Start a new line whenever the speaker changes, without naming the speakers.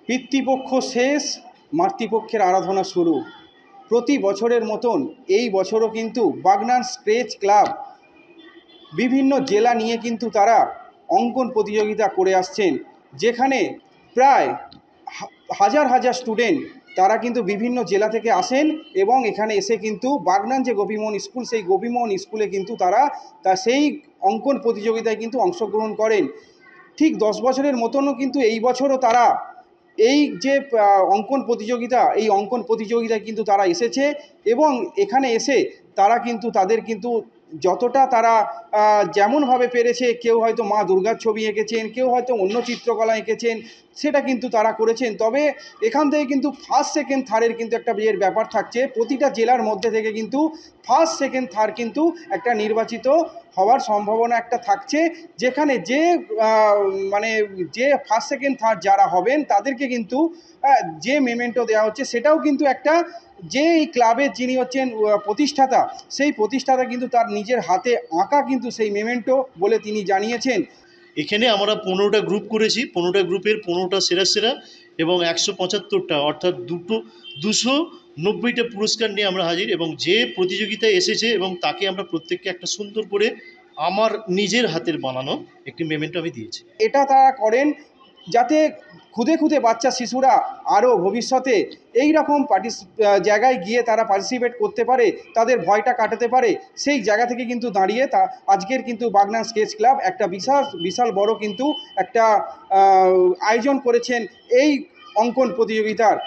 পিতৃপক্ষ শেষ, মাতৃপক্ষের আরাধনা শুরু। প্রতি বছরের মতন এই বছরও কিন্তু বাগনান স্কেচ ক্লাব বিভিন্ন জেলা নিয়ে কিন্তু তারা অঙ্কন প্রতিযোগিতা করে আসছেন, যেখানে প্রায় হাজার হাজার স্টুডেন্ট তারা কিন্তু বিভিন্ন জেলা থেকে আসেন এবং এখানে এসে কিন্তু বাগনান যে গোপীমোহন স্কুল, সেই গোপীমোহন স্কুলে কিন্তু তারা সেই অঙ্কন প্রতিযোগিতায় কিন্তু অংশগ্রহণ করেন। ঠিক 10 বছরের মতনও কিন্তু এই বছরও তারা এই যে অঙ্কন প্রতিযোগিতা, এই অঙ্কন প্রতিযোগিতায় কিন্তু তারা এসেছে এবং এখানে এসে তারা কিন্তু তাদের কিন্তু যতটা তারা যেমনভাবে পেরেছে, কেউ হয়তো মা দুর্গার ছবি এঁকেছেন, কেউ হয়তো অন্য চিত্রকলা এঁকেছেন, সেটা কিন্তু তারা করেছেন। তবে এখান থেকে কিন্তু ফার্স্ট সেকেন্ড থার্ডের কিন্তু একটা বিয়ের ব্যাপার থাকছে। প্রতিটা জেলার মধ্যে থেকে কিন্তু ফার্স্ট সেকেন্ড থার্ড কিন্তু একটা নির্বাচিত হওয়ার সম্ভাবনা একটা থাকছে, যেখানে যে মানে যে ফার্স্ট সেকেন্ড থার্ড যারা হবেন তাদেরকে কিন্তু যে মেমেন্টো দেওয়া হচ্ছে, সেটাও কিন্তু একটা, যে এই ক্লাবের যিনি হচ্ছেন প্রতিষ্ঠাতা, সেই প্রতিষ্ঠাতা কিন্তু তার নিজের হাতে আঁকা কিন্তু সেই মেমেন্টো বলে তিনি জানিয়েছেন।
এখানে আমরা 15টা গ্রুপ করেছি, 15টা গ্রুপের 15টা সেরা সেরা এবং 175টা অর্থাৎ 290টা পুরস্কার নিয়ে আমরা হাজির। এবং যে প্রতিযোগিতায় এসেছে এবং তাকে আমরা প্রত্যেককে একটা সুন্দর করে আমার নিজের হাতের বানানো একটি মেমেন্টো আমি দিয়েছি।
এটা তারা করেন যাতে খুদে খুদে বাচ্চা শিশুরা আরও ভবিষ্যতে এই রকম জায়গায় গিয়ে তারা পার্টিসিপেট করতে পারে, তাদের ভয়টা কাটাতে পারে। সেই জায়গা থেকে কিন্তু দাঁড়িয়ে আজকের কিন্তু বাগনান স্কেচ ক্লাব একটা বিশাল বড় কিন্তু একটা আয়োজন করেছেন এই অঙ্কন প্রতিযোগিতার।